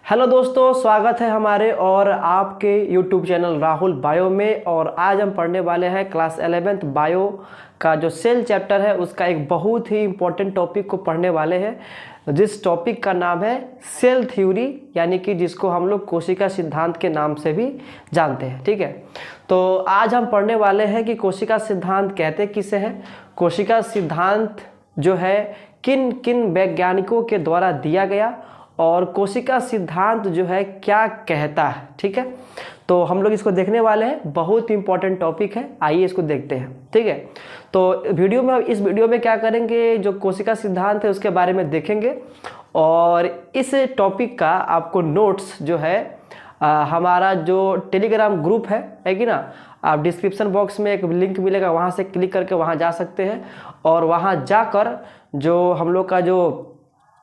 Hello दोस्तों, स्वागत है हमारे और आपके यूट्यूब चैनल राहुल बायो में। और आज हम पढ़ने वाले हैं क्लास 11th बायो का जो सेल चैप्टर है उसका एक बहुत ही इम्पोर्टेंट टॉपिक को पढ़ने वाले हैं, जिस टॉपिक का नाम है सेल थ्योरी, यानी कि जिसको हम लोग कोशिका सिद्धांत के नाम से भी जानते हैं। ठीक है, तो आज हम पढ़ने वाले हैं कि कोशिका सिद्धांत कहते किसे हैं, कोशिका सिद्धांत जो है किन किन वैज्ञानिकों के द्वारा दिया गया और कोशिका सिद्धांत जो है क्या कहता है। ठीक है, तो हम लोग इसको देखने वाले हैं, बहुत इंपॉर्टेंट टॉपिक है, आइए इसको देखते हैं। ठीक है, तो इस वीडियो में क्या करेंगे, जो कोशिका सिद्धांत है उसके बारे में देखेंगे और इस टॉपिक का आपको नोट्स जो है हमारा जो टेलीग्राम ग्रुप है कि ना, आप डिस्क्रिप्शन बॉक्स में एक लिंक मिलेगा, वहाँ से क्लिक करके वहाँ जा सकते हैं और वहाँ जाकर जो हम लोग का जो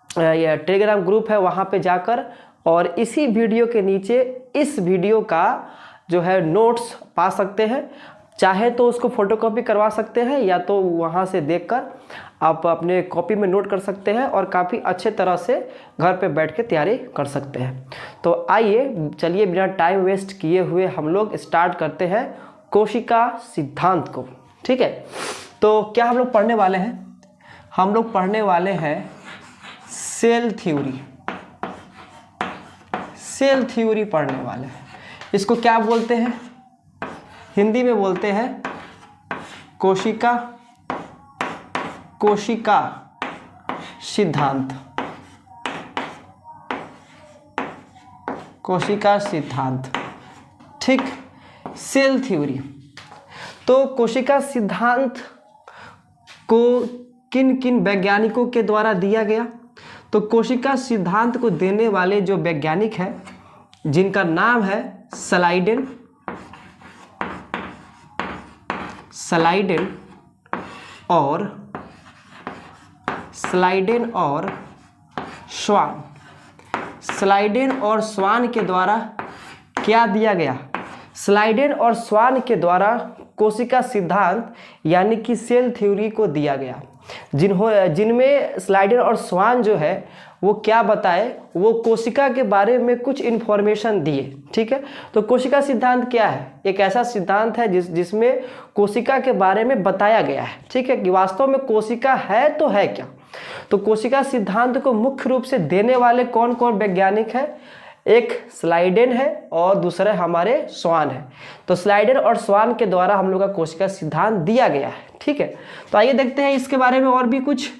ये टेलीग्राम ग्रुप है वहाँ पे जाकर और इसी वीडियो के नीचे इस वीडियो का जो है नोट्स पा सकते हैं। चाहे तो उसको फोटोकॉपी करवा सकते हैं या तो वहाँ से देखकर आप अपने कॉपी में नोट कर सकते हैं और काफ़ी अच्छे तरह से घर पे बैठ के तैयारी कर सकते हैं। तो आइए चलिए बिना टाइम वेस्ट किए हुए हम लोग स्टार्ट करते हैं कोशिका सिद्धांत को। ठीक है, तो क्या हम लोग पढ़ने वाले हैं, हम लोग पढ़ने वाले हैं सेल थ्योरी। सेल थ्योरी पढ़ने वाले हैं, इसको क्या बोलते हैं, हिंदी में बोलते हैं कोशिका सिद्धांत। कोशिका सिद्धांत, ठीक, सेल थ्योरी। तो कोशिका सिद्धांत को किन किन वैज्ञानिकों के द्वारा दिया गया, तो कोशिका सिद्धांत को देने वाले जो वैज्ञानिक हैं जिनका नाम है स्लाइडेन और स्वान। स्लाइडेन और स्वान के द्वारा क्या दिया गया, स्लाइडेन और स्वान के द्वारा कोशिका सिद्धांत यानी कि सेल थ्योरी को दिया गया, जिनमें स्लाइडेन और स्वान जो है वो क्या बताए, वो कोशिका के बारे में कुछ इन्फॉर्मेशन दिए। ठीक है, तो कोशिका सिद्धांत क्या है, एक ऐसा सिद्धांत है जिसमें कोशिका के बारे में बताया गया है। ठीक है, कि वास्तव में कोशिका है तो है क्या। तो कोशिका सिद्धांत को मुख्य रूप से देने वाले कौन कौन वैज्ञानिक है, एक स्लाइडेन है और दूसरा हमारे स्वान है। तो स्लाइडेन और स्वान के द्वारा हम लोग का कोशिका सिद्धांत दिया गया है। ठीक है, तो आइए देखते हैं इसके बारे में और भी कुछ।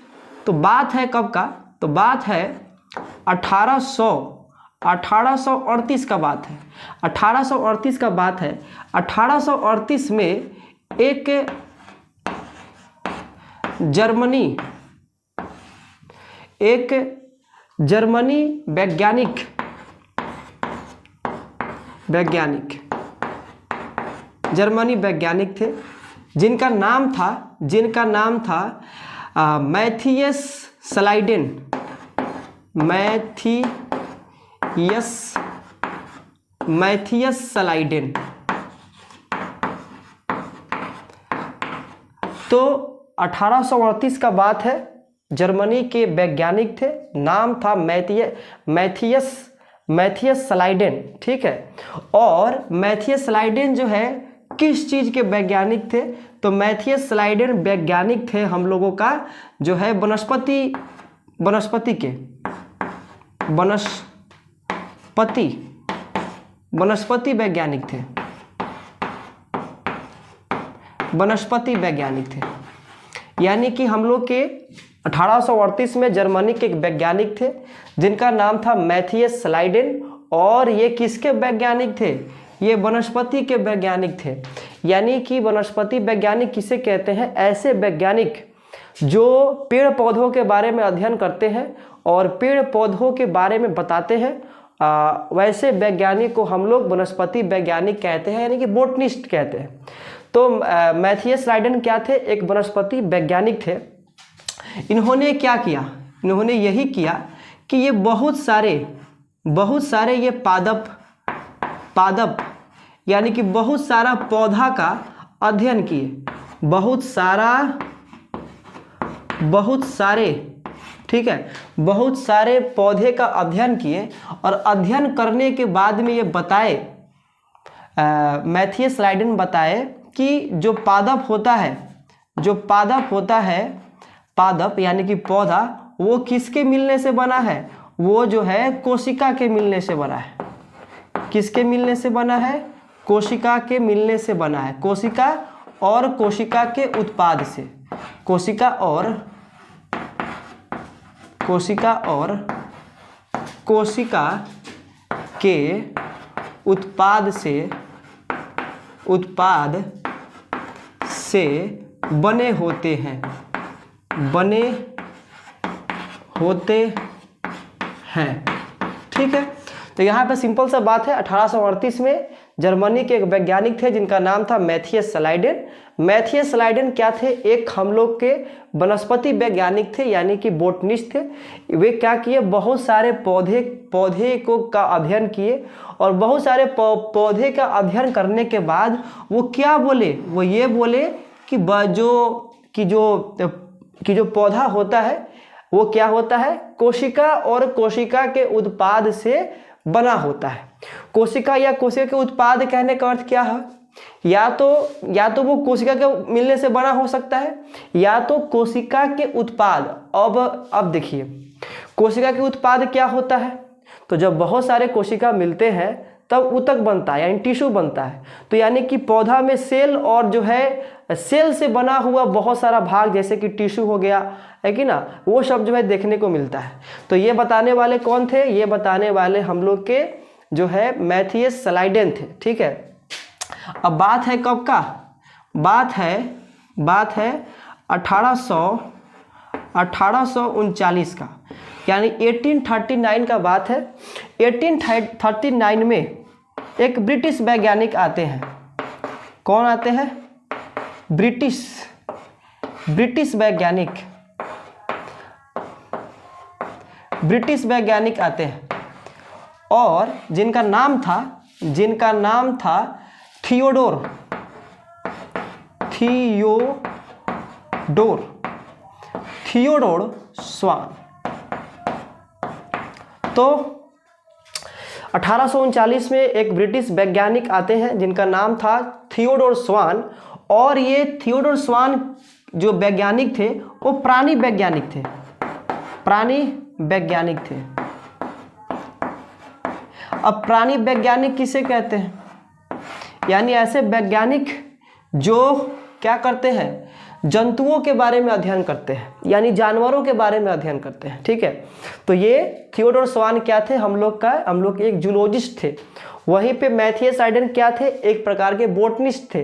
तो बात है कब का, तो बात है 1838 का बात है। 1838 का बात है। 1838 में एक जर्मनी वैज्ञानिक जर्मनी वैज्ञानिक थे जिनका नाम था मैथियस स्लाइडेन। तो 1838 का बात है, जर्मनी के वैज्ञानिक थे, नाम था मैथियस स्लाइडेन। ठीक है, और मैथियस स्लाइडेन जो है किस चीज के वैज्ञानिक थे, तो मैथियस स्लाइडेन वैज्ञानिक थे हम लोगों का जो है वनस्पति वैज्ञानिक थे। वनस्पति वैज्ञानिक थे, यानी कि हम लोग के 1838 में जर्मनी के एक वैज्ञानिक थे जिनका नाम था मैथियस स्लाइडेन, और ये किसके वैज्ञानिक थे, ये वनस्पति के वैज्ञानिक थे। यानी कि वनस्पति वैज्ञानिक किसे कहते हैं, ऐसे वैज्ञानिक जो पेड़ पौधों के बारे में अध्ययन करते हैं और पेड़ पौधों के बारे में बताते हैं, वैसे वैज्ञानिक को हम लोग वनस्पति वैज्ञानिक कहते हैं, यानी कि बोटनिस्ट कहते हैं। तो मैथियस स्लाइडेन क्या थे, एक वनस्पति वैज्ञानिक थे। इन्होंने क्या किया, इन्होंने यही किया कि ये बहुत सारे ये पादप यानी कि बहुत सारा पौधा का अध्ययन किए, बहुत सारे ठीक है, बहुत सारे पौधे का अध्ययन किए और अध्ययन करने के बाद में ये बताए, मैथियस लाइडेन बताए कि जो पादप होता है, जो पादप होता है, पादप यानी कि पौधा, वो किसके मिलने से बना है? वो जो है कोशिका के मिलने से बना है। किसके मिलने से बना है? कोशिका के मिलने से बना है। कोशिका और कोशिका के उत्पाद से, कोशिका और कोशिका के उत्पाद से बने होते हैं, बने होते हैं। ठीक है, तो यहाँ पे सिंपल सा बात है। 1838 में जर्मनी के एक वैज्ञानिक थे जिनका नाम था मैथियस लाइडेन। मैथियस लाइडेन क्या थे? एक हम लोग के वनस्पति वैज्ञानिक थे, यानी कि बोटनिस्ट थे। वे क्या किए? बहुत सारे पौधे का अध्ययन किए और बहुत सारे पौधे का अध्ययन करने के बाद वो क्या बोले? वो ये बोले कि जो पौधा होता है वो क्या होता है? कोशिका और कोशिका के उत्पाद से बना होता है। कोशिका या कोशिका के उत्पाद कहने का अर्थ क्या है? या तो वो कोशिका के मिलने से बना हो सकता है, या तो कोशिका के उत्पाद। अब देखिए, कोशिका के उत्पाद क्या होता है? तो जब बहुत सारे कोशिका मिलते हैं तब ऊतक बनता है, यानी टिश्यू बनता है। तो यानी कि पौधा में सेल और जो है सेल से बना हुआ बहुत सारा भाग, जैसे कि टिश्यू हो गया, है कि ना, वो सब जो है देखने को मिलता है। तो ये बताने वाले कौन थे? ये बताने वाले हम लोग के जो है मैथियस लाइडेन थे। ठीक है, अब बात है कब का? बात है 1839 का, यानी 1839 का बात है। 1839 में एक ब्रिटिश वैज्ञानिक आते हैं। कौन आते हैं? ब्रिटिश वैज्ञानिक आते हैं, और जिनका नाम था थियोडोर स्वान। तो 1839 में एक ब्रिटिश वैज्ञानिक आते हैं जिनका नाम था थियोडोर स्वान, और ये थियोडोर स्वान जो वैज्ञानिक थे वो प्राणी वैज्ञानिक थे। अब प्राणी वैज्ञानिक किसे कहते हैं? यानी ऐसे वैज्ञानिक जो क्या करते हैं? जंतुओं के बारे में अध्ययन करते हैं, यानी जानवरों के बारे में अध्ययन करते हैं। ठीक है, तो ये थियोडोर स्वान क्या थे? हम लोग एक जूलॉजिस्ट थे। वहीं पे मैथियस लाइडेन क्या थे? एक प्रकार के बोटनिस्ट थे।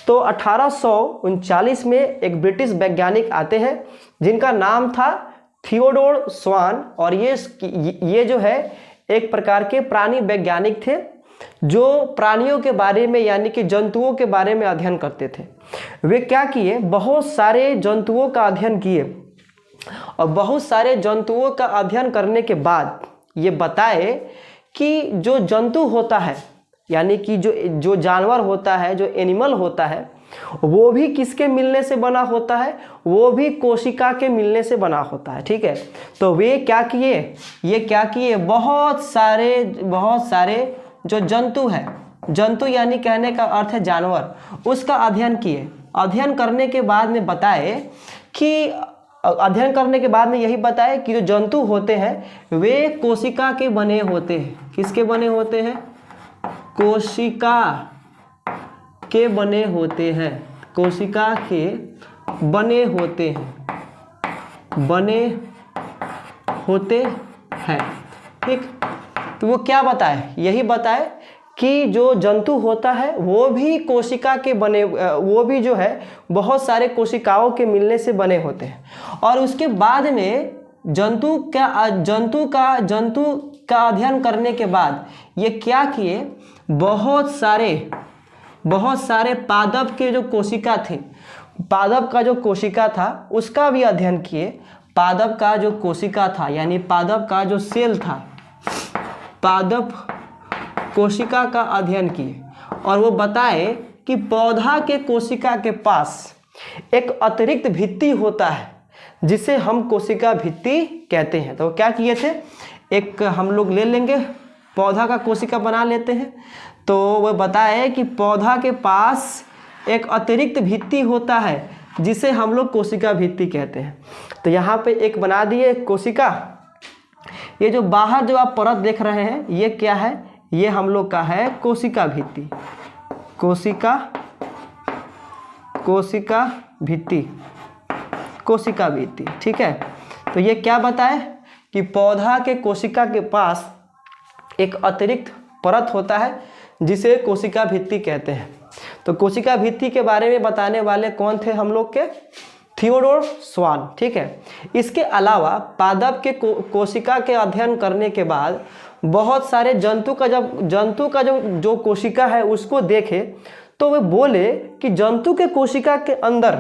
तो 1839 में एक ब्रिटिश वैज्ञानिक आते हैं जिनका नाम था थियोडोर स्वान, और ये जो है एक प्रकार के प्राणी वैज्ञानिक थे जो प्राणियों के बारे में, यानी कि जंतुओं के बारे में अध्ययन करते थे। वे क्या किए? बहुत सारे जंतुओं का अध्ययन किए, और बहुत सारे जंतुओं का अध्ययन करने के बाद ये बताए कि जो जंतु होता है, यानी कि जो जानवर होता है, जो एनिमल होता है, वो भी किसके मिलने से बना होता है? वो भी कोशिका के मिलने से बना होता है। ठीक है, तो वे क्या किए? बहुत सारे जो जंतु है, जंतु यानी कहने का अर्थ है जानवर, उसका अध्ययन किए। अध्ययन करने के बाद में यही बताए कि जो जंतु होते हैं वे कोशिका के बने होते हैं। किसके बने होते हैं? कोशिका के बने होते हैं। कोशिका के बने होते हैं। ठीक, तो वो क्या बताए? यही बताए कि जो जंतु होता है वो भी कोशिका के बने, वो भी जो है बहुत सारे कोशिकाओं के मिलने से बने होते हैं। और उसके बाद में जंतु का अध्ययन करने के बाद ये क्या किए? बहुत सारे पादप के जो कोशिका थे, पादप का जो कोशिका था उसका भी अध्ययन किए। पादप का जो कोशिका था, यानी पादप का जो सेल था, पादप कोशिका का अध्ययन किए, और वो बताए कि पौधा के कोशिका के पास एक अतिरिक्त भित्ति होता है जिसे हम कोशिका भित्ति कहते हैं। तो क्या किए थे, एक हम लोग ले लेंगे पौधा का कोशिका बना लेते हैं। तो वह बताए कि पौधा के पास एक अतिरिक्त भित्ति होता है जिसे हम लोग कोशिका भित्ति कहते हैं। तो यहाँ पे एक बना दिए कोशिका। ये जो बाहर जो आप परत देख रहे हैं ये क्या है, ये हम लोग का है कोशिका भित्ति, कोशिका भित्ति, कोशिका भित्ति। ठीक है, तो ये क्या बताए कि पौधा के कोशिका के पास एक अतिरिक्त परत होता है जिसे कोशिका भित्ति कहते हैं। तो कोशिका भित्ति के बारे में बताने वाले कौन थे हम लोग के, थियोडोर स्वान। ठीक है, इसके अलावा पादप के कोशिका के अध्ययन करने के बाद बहुत सारे जंतु का जो कोशिका है उसको देखे तो वे बोले कि जंतु के कोशिका के अंदर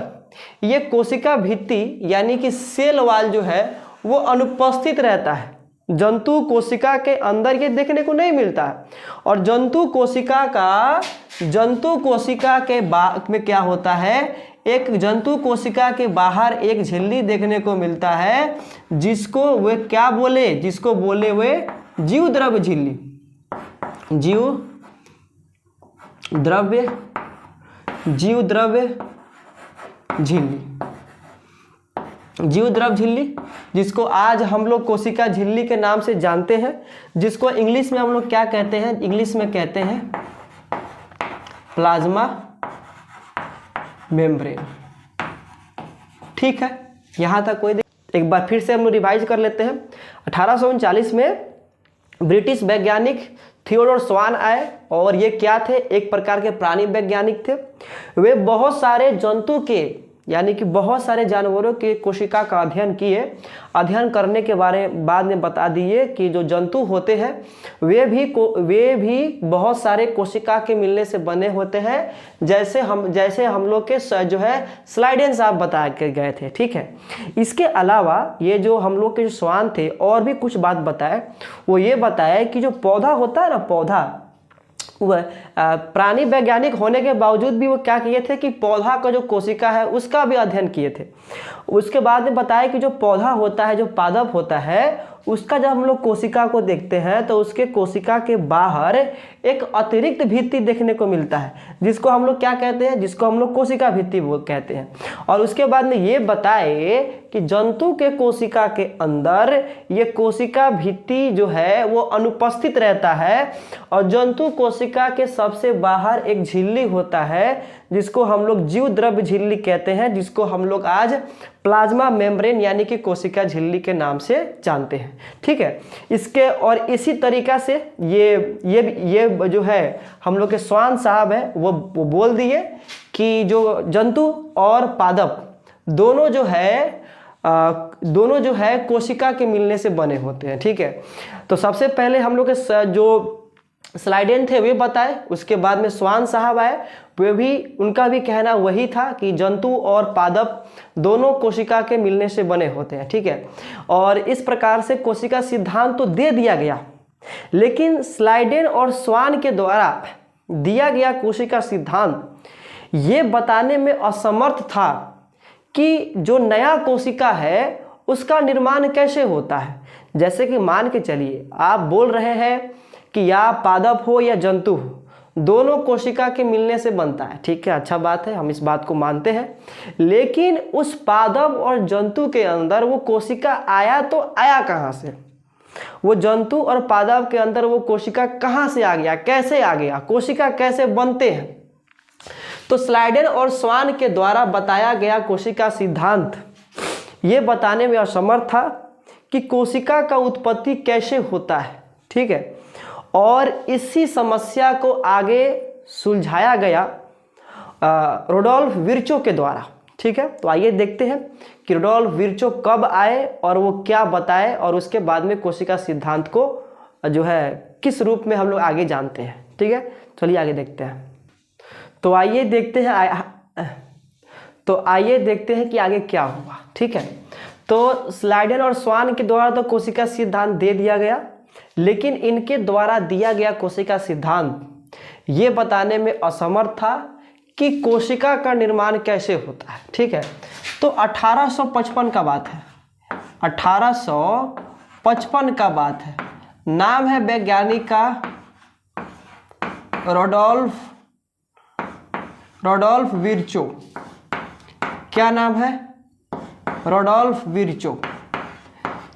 ये कोशिका भित्ति यानी कि सेल वॉल जो है वो अनुपस्थित रहता है। जंतु कोशिका के अंदर ये देखने को नहीं मिलता है। और जंतु कोशिका के में क्या होता है, एक जंतु कोशिका के बाहर एक झिल्ली देखने को मिलता है जिसको वे क्या बोले, जिसको बोले वे जीव द्रव्य झिल्ली, जीव द्रव्य झिल्ली, जिसको आज हम लोग कोशिका झिल्ली के नाम से जानते हैं, जिसको इंग्लिश में हम लोग क्या कहते हैं, इंग्लिश में कहते हैं प्लाज्मा मेम्ब्रेन। ठीक है, यहाँ तक कोई एक बार फिर से हम लोग रिवाइज कर लेते हैं। 1839 में ब्रिटिश वैज्ञानिक थियोडोर स्वान आए और ये क्या थे, एक प्रकार के प्राणी वैज्ञानिक थे। वे बहुत सारे जंतु के यानी कि बहुत सारे जानवरों के कोशिका का अध्ययन किए। अध्ययन करने के बाद में बता दिए कि जो जंतु होते हैं वे भी बहुत सारे कोशिका के मिलने से बने होते हैं, जैसे हम लोग के जो है स्लाइडेंस आप बता के गए थे। ठीक है, इसके अलावा ये जो हम लोग के जो स्वान थे और भी कुछ बात बताए। वो ये बताया कि जो पौधा होता है ना, पौधा वह प्राणी वैज्ञानिक होने के बावजूद भी वो क्या किए थे कि पौधा का जो कोशिका है उसका भी अध्ययन किए थे। उसके बाद में बताया कि जो पौधा होता है, जो पादप होता है, उसका जब हम लोग कोशिका को देखते हैं तो उसके कोशिका के बाहर एक अतिरिक्त भित्ति देखने को मिलता है जिसको हम लोग क्या कहते हैं, जिसको हम लोग कोशिका भित्ति वो कहते हैं। और उसके बाद में ये बताए कि जंतु के कोशिका के अंदर ये कोशिका भित्ति जो है वो अनुपस्थित रहता है और जंतु कोशिका के सबसे बाहर एक झिल्ली होता है जिसको हम लोग जीव द्रव्य झिल्ली कहते हैं, जिसको हम लोग आज प्लाज्मा मेम्ब्रेन यानी कि कोशिका झिल्ली के नाम से जानते हैं। ठीक है, इसके और इसी तरीका से ये जो है हम लोग के स्वान साहब है वो बोल दिए कि जो जंतु और पादप दोनों जो है कोशिका के मिलने से बने होते हैं। ठीक है, तो सबसे पहले हम लोग के जो स्लाइडेन थे वे बताए, उसके बाद में स्वान साहब आए, वे भी उनका भी कहना वही था कि जंतु और पादप दोनों कोशिका के मिलने से बने होते हैं। ठीक है, और इस प्रकार से कोशिका सिद्धांत तो दे दिया गया, लेकिन स्लाइडेन और स्वान के द्वारा दिया गया कोशिका सिद्धांत ये बताने में असमर्थ था कि जो नया कोशिका है उसका निर्माण कैसे होता है। जैसे कि मान के चलिए आप बोल रहे हैं कि या पादप हो या जंतु हो, दोनों कोशिका के मिलने से बनता है। ठीक है, अच्छा बात है, हम इस बात को मानते हैं, लेकिन उस पादप और जंतु के अंदर वो कोशिका आया तो आया कहाँ से, वो जंतु और पादप के अंदर वो कोशिका कहाँ से आ गया, कैसे आ गया, कोशिका कैसे बनते हैं। तो स्लाइडेन और स्वान के द्वारा बताया गया कोशिका सिद्धांत ये बताने में असमर्थ था कि कोशिका का उत्पत्ति कैसे होता है। ठीक है, और इसी समस्या को आगे सुलझाया गया रुडोल्फ विर्चो के द्वारा। ठीक है, तो आइए देखते हैं कि रुडोल्फ विर्चो कब आए और वो क्या बताए और उसके बाद में कोशिका सिद्धांत को जो है किस रूप में हम लोग आगे जानते हैं। ठीक है, चलिए आगे देखते हैं। तो आइए देखते हैं कि आगे क्या हुआ। ठीक है, तो स्लाइडेन और स्वान के द्वारा तो कोशिका सिद्धांत दे दिया गया, लेकिन इनके द्वारा दिया गया कोशिका सिद्धांत ये बताने में असमर्थ था कि कोशिका का निर्माण कैसे होता है। ठीक है, तो 1855 का बात है, 1855 का बात है। नाम है वैज्ञानिक का रोडोल्फ विर्चो। क्या नाम है? रोडोल्फ विर्चो।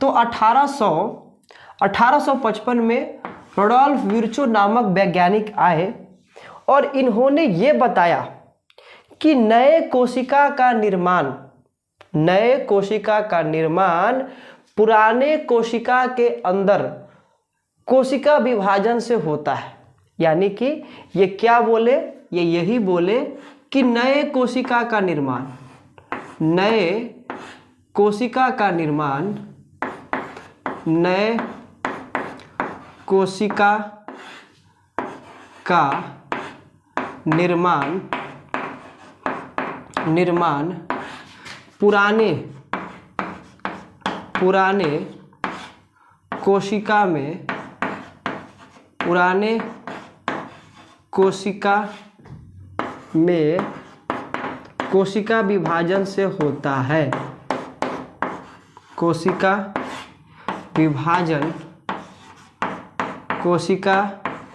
तो 1855 में रोडोल्फ विर्चो नामक वैज्ञानिक आए और इन्होंने ये बताया कि नए कोशिका का निर्माण पुराने कोशिका के अंदर कोशिका विभाजन से होता है। यानी कि ये क्या बोले? ये यही बोले कि नए कोशिका का निर्माण नए कोशिका का निर्माण पुराने कोशिका में कोशिका विभाजन से होता है। कोशिका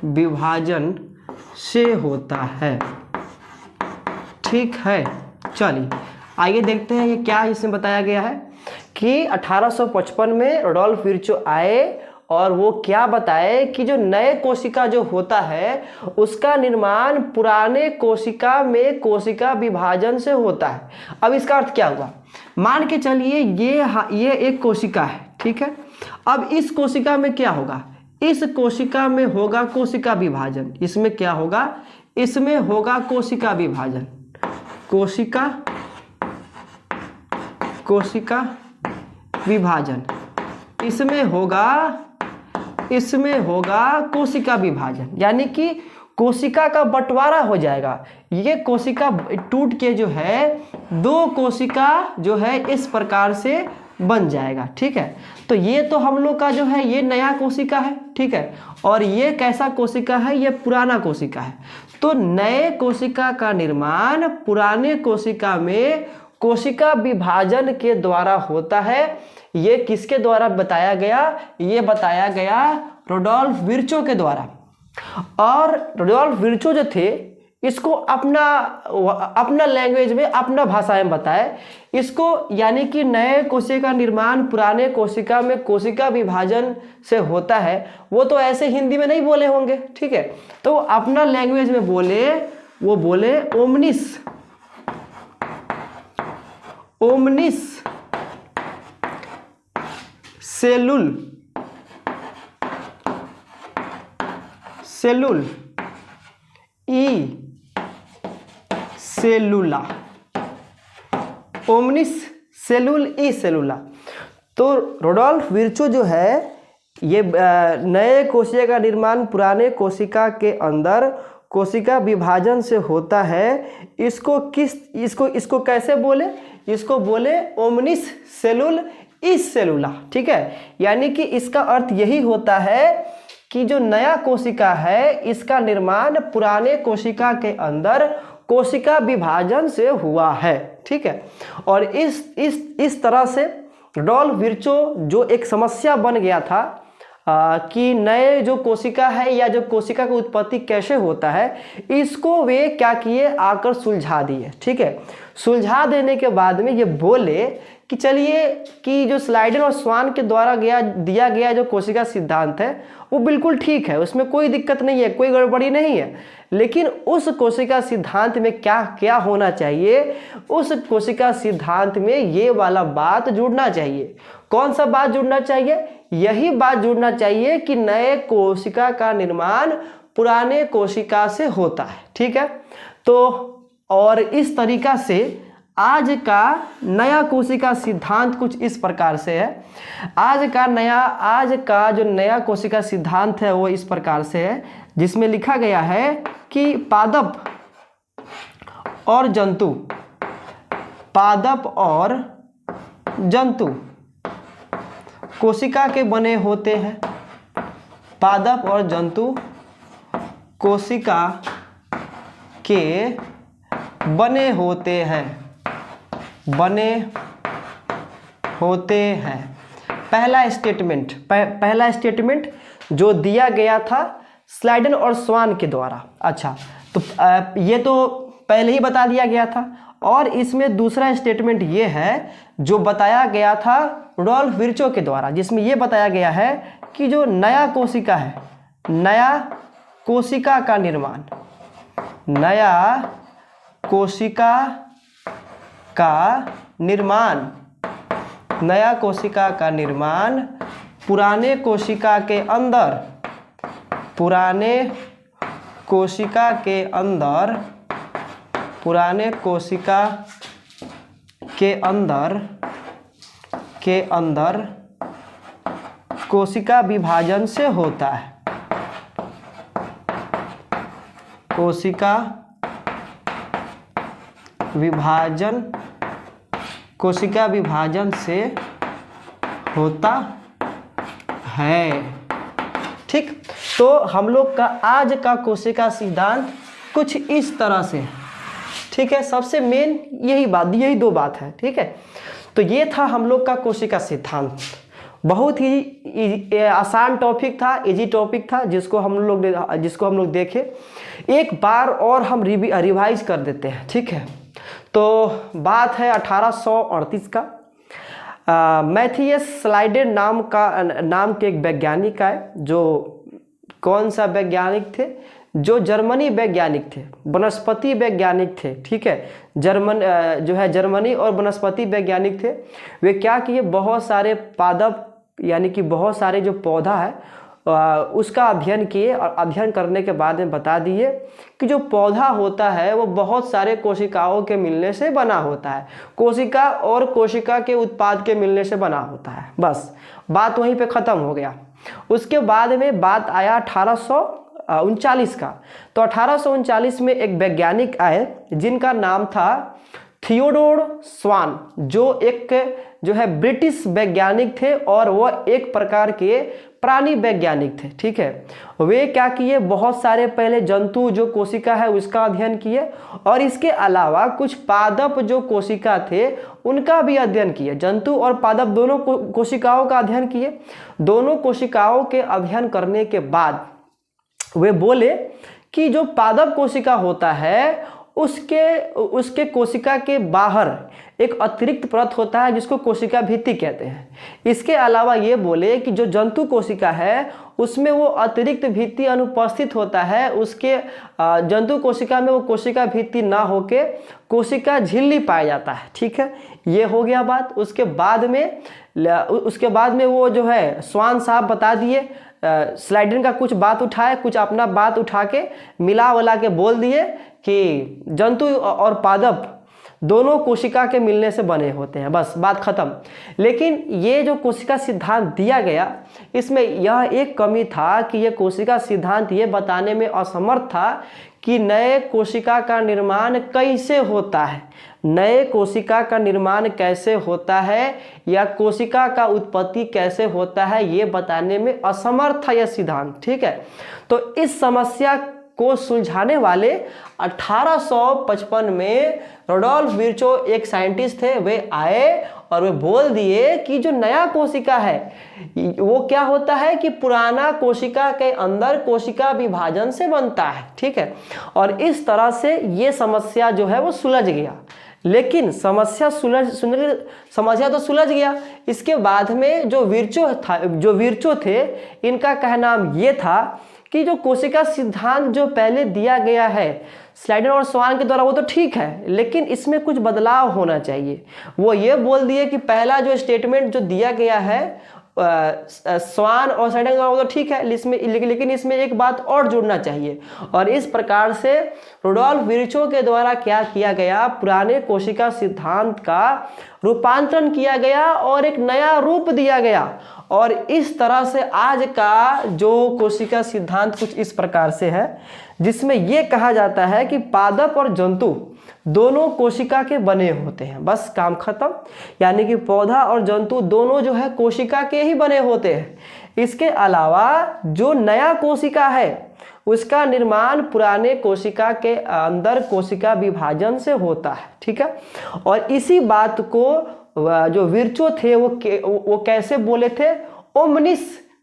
विभाजन से होता है। ठीक है, चलिए आइए देखते हैं ये क्या इसमें बताया गया है कि 1855 में रोडोल्फ विर्चो आए और वो क्या बताए कि जो नए कोशिका जो होता है उसका निर्माण पुराने कोशिका में कोशिका विभाजन से होता है। अब इसका अर्थ क्या हुआ? मान के चलिए ये एक कोशिका है, ठीक है। अब इस कोशिका में क्या होगा? इस कोशिका में होगा कोशिका विभाजन। इसमें क्या होगा? इसमें होगा कोशिका विभाजन। कोशिका विभाजन इसमें होगा कोशिका विभाजन, यानी कि कोशिका का बंटवारा हो जाएगा। ये कोशिका टूट के जो है दो कोशिका जो है इस प्रकार से बन जाएगा। ठीक है, तो ये तो हम लोग का जो है ये नया कोशिका है, ठीक है, और ये कैसा कोशिका है? ये पुराना कोशिका है। तो नए कोशिका का निर्माण पुराने कोशिका में कोशिका विभाजन के द्वारा होता है। ये किसके द्वारा बताया गया? ये बताया गया रोडोल्फ विर्चो के द्वारा। और रोडोल्फ विर्चो जो थे इसको अपना लैंग्वेज में, अपना भाषा में बताए इसको, यानी कि नए कोशिका निर्माण पुराने कोशिका में कोशिका विभाजन से होता है। वो तो ऐसे हिंदी में नहीं बोले होंगे, ठीक है, तो अपना लैंग्वेज में बोले, वो बोले ओमनिस सेलुल ई सेलुला, ओमनिस सेलुल ई सेलुला। तो रोडोल्फ विर्चो जो है ये नए कोशिका का निर्माण पुराने कोशिका के अंदर कोशिका विभाजन से होता है। इसको कैसे बोले? इसको बोले ओमनिस सेलुल ई सेलुला। ठीक है, यानी कि इसका अर्थ यही होता है कि जो नया कोशिका है इसका निर्माण पुराने कोशिका के अंदर कोशिका विभाजन से हुआ है। ठीक है, और इस तरह से रोडोल्फ विर्चो जो एक समस्या बन गया था कि नए जो कोशिका है या जो कोशिका की उत्पत्ति कैसे होता है, इसको वे क्या किए? आकर सुलझा दिए। ठीक है, सुलझा देने के बाद में ये बोले कि चलिए कि जो स्लाइडन और स्वान के द्वारा दिया गया जो कोशिका सिद्धांत है वो बिल्कुल ठीक है, उसमें कोई दिक्कत नहीं है, कोई गड़बड़ी नहीं है, लेकिन उस कोशिका सिद्धांत में क्या क्या होना चाहिए? उस कोशिका सिद्धांत में ये वाला बात जुड़ना चाहिए। कौन सा बात जुड़ना चाहिए? यही बात जुड़ना चाहिए कि नए कोशिका का निर्माण पुराने कोशिका से होता है। ठीक है, तो और इस तरीका से आज का नया कोशिका सिद्धांत कुछ इस प्रकार से है। आज का जो नया कोशिका सिद्धांत है वो इस प्रकार से है, जिसमें लिखा गया है कि पादप और जंतु कोशिका के बने होते हैं। पादप और जंतु कोशिका के बने होते हैं, बने होते हैं। पहला स्टेटमेंट जो दिया गया था स्लाइडन और स्वान के द्वारा। अच्छा, तो ये तो पहले ही बता दिया गया था। और इसमें दूसरा स्टेटमेंट ये है जो बताया गया था रुडोल्फ विर्चो के द्वारा, जिसमें ये बताया गया है कि जो नया कोशिका है, नया कोशिका का निर्माण, नया कोशिका का निर्माण, नया कोशिका का निर्माण पुराने कोशिका के अंदर, पुराने कोशिका के अंदर, पुराने कोशिका के अंदर कोशिका विभाजन से होता है, कोशिका विभाजन से होता है। ठीक, तो हम लोग का आज का कोशिका सिद्धांत कुछ इस तरह से है। ठीक है, सबसे मेन यही दो बात है। ठीक है, तो ये था हम लोग का कोशिका सिद्धांत। बहुत ही आसान टॉपिक था, इजी टॉपिक था, जिसको हम लोग देखे। एक बार और हम रिवाइज कर देते हैं। ठीक है, तो बात है 1838 का। मैथियस स्लाइडेन नाम के एक वैज्ञानिक आए, जो कौन सा वैज्ञानिक थे? जो जर्मनी वैज्ञानिक थे, वनस्पति वैज्ञानिक थे। ठीक है, जर्मनी और वनस्पति वैज्ञानिक थे। वे क्या किए, बहुत सारे पादप यानी कि बहुत सारे जो पौधा है उसका अध्ययन किए, और अध्ययन करने के बाद में बता दिए कि जो पौधा होता है वो बहुत सारे कोशिकाओं के मिलने से बना होता है, कोशिका और कोशिका के उत्पाद के मिलने से बना होता है। बस बात वहीं पे ख़त्म हो गया। उसके बाद में बात आया 1839 का। तो 1839 में एक वैज्ञानिक आए जिनका नाम था थियोडोर स्वान, जो है ब्रिटिश वैज्ञानिक थे, और वह एक प्रकार के प्राणी वैज्ञानिक थे। ठीक है, वे क्या किए, बहुत सारे पहले जंतु जो कोशिका है उसका अध्ययन किए, और इसके अलावा कुछ पादप जो कोशिका थे उनका भी अध्ययन किए। जंतु और पादप दोनों कोशिकाओं का अध्ययन किए। दोनों कोशिकाओं के अध्ययन करने के बाद वे बोले कि जो पादप कोशिका होता है उसके कोशिका के बाहर एक अतिरिक्त परत होता है जिसको कोशिका भित्ति कहते हैं। इसके अलावा ये बोले कि जो जंतु कोशिका है उसमें वो अतिरिक्त भित्ति अनुपस्थित होता है, उसके जंतु कोशिका में वो कोशिका भित्ति ना होके कोशिका झिल्ली पाया जाता है। ठीक है, ये हो गया बात। उसके बाद में वो जो है स्वान साहब बता दिए, स्लाइडन का कुछ बात उठाए, कुछ अपना बात उठा के मिला के बोल दिए कि जंतु और पादप दोनों कोशिका के मिलने से बने होते हैं। बस बात खत्म। लेकिन ये जो कोशिका सिद्धांत दिया गया, इसमें यह एक कमी था कि ये कोशिका सिद्धांत ये बताने में असमर्थ था कि नए कोशिका का निर्माण कैसे होता है, नए कोशिका का निर्माण कैसे होता है, या कोशिका का उत्पत्ति कैसे होता है, ये बताने में असमर्थ था यह सिद्धांत। ठीक है, तो इस समस्या को सुलझाने वाले 1855 में रुडोल्फ विर्चो एक साइंटिस्ट थे, वे आए और वे बोल दिए कि जो नया कोशिका है वो क्या होता है कि पुराना कोशिका के अंदर कोशिका विभाजन से बनता है। ठीक है, और इस तरह से ये समस्या जो है वो सुलझ गया। लेकिन समस्या तो सुलझ गया। इसके बाद में जो विर्चो थे, इनका कहना ये था कि जो कोशिका सिद्धांत जो पहले दिया गया है स्लाइडन और स्वान के द्वारा वो तो ठीक है, लेकिन इसमें कुछ बदलाव होना चाहिए। वो ये बोल दिए कि पहला जो स्टेटमेंट जो दिया गया है स्वान और स्लाइडन का वो तो ठीक है, लेकिन इसमें एक बात और जुड़ना चाहिए। और इस प्रकार से रुडोल्फ विर्चो के द्वारा क्या किया गया, पुराने कोशिका सिद्धांत का रूपांतरण किया गया और एक नया रूप दिया गया। और इस तरह से आज का जो कोशिका सिद्धांत कुछ इस प्रकार से है, जिसमें यह कहा जाता है कि पादप और जंतु दोनों कोशिका के बने होते हैं। बस काम खत्म। यानी कि पौधा और जंतु दोनों जो है कोशिका के ही बने होते हैं। इसके अलावा जो नया कोशिका है उसका निर्माण पुराने कोशिका के अंदर कोशिका विभाजन से होता है, ठीक है। और इसी बात को जो विर्चो थे वो कैसे बोले थे, ओमनिस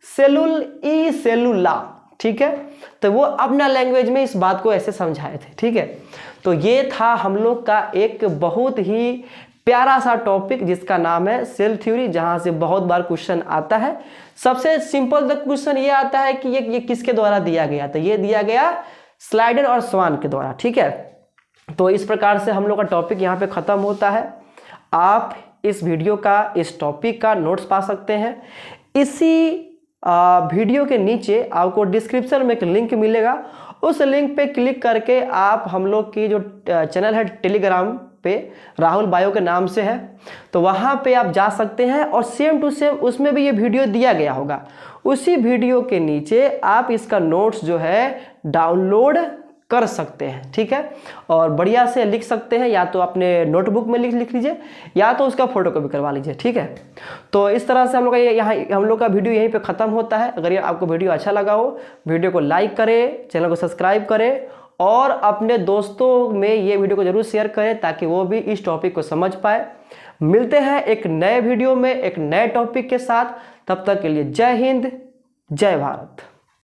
सेलुल ई सेलुला, ठीक है। तो वो अपना लैंग्वेज में इस बात को ऐसे समझाए थे, ठीक है। तो ये था हम लोग का एक बहुत ही प्यारा सा टॉपिक जिसका नाम है सेल थ्योरी, जहां से बहुत बार क्वेश्चन आता है। सबसे सिंपल द क्वेश्चन ये आता है कि ये किसके द्वारा दिया गया, तो ये दिया गया स्लाइडर और स्वान के द्वारा, ठीक है। तो इस प्रकार से हम लोग का टॉपिक यहाँ पे खत्म होता है। आप इस वीडियो का, इस टॉपिक का नोट्स पा सकते हैं। इसी वीडियो के नीचे आपको डिस्क्रिप्शन में एक लिंक मिलेगा, उस लिंक पे क्लिक करके आप हम लोग की जो चैनल है टेलीग्राम पे राहुल बायो के नाम से है, तो वहाँ पे आप जा सकते हैं और सेम टू सेम उसमें भी ये वीडियो दिया गया होगा। उसी वीडियो के नीचे आप इसका नोट्स जो है डाउनलोड कर सकते हैं, ठीक है। और बढ़िया से लिख सकते हैं, या तो अपने नोटबुक में लिख लीजिए, या तो उसका फोटोकॉपी करवा लीजिए, ठीक है। तो इस तरह से हम लोग का वीडियो यहीं पे ख़त्म होता है। अगर ये आपको वीडियो अच्छा लगा हो, वीडियो को लाइक करें, चैनल को सब्सक्राइब करें और अपने दोस्तों में ये वीडियो को जरूर शेयर करें ताकि वो भी इस टॉपिक को समझ पाए। मिलते हैं एक नए वीडियो में एक नए टॉपिक के साथ, तब तक के लिए जय हिंद, जय भारत।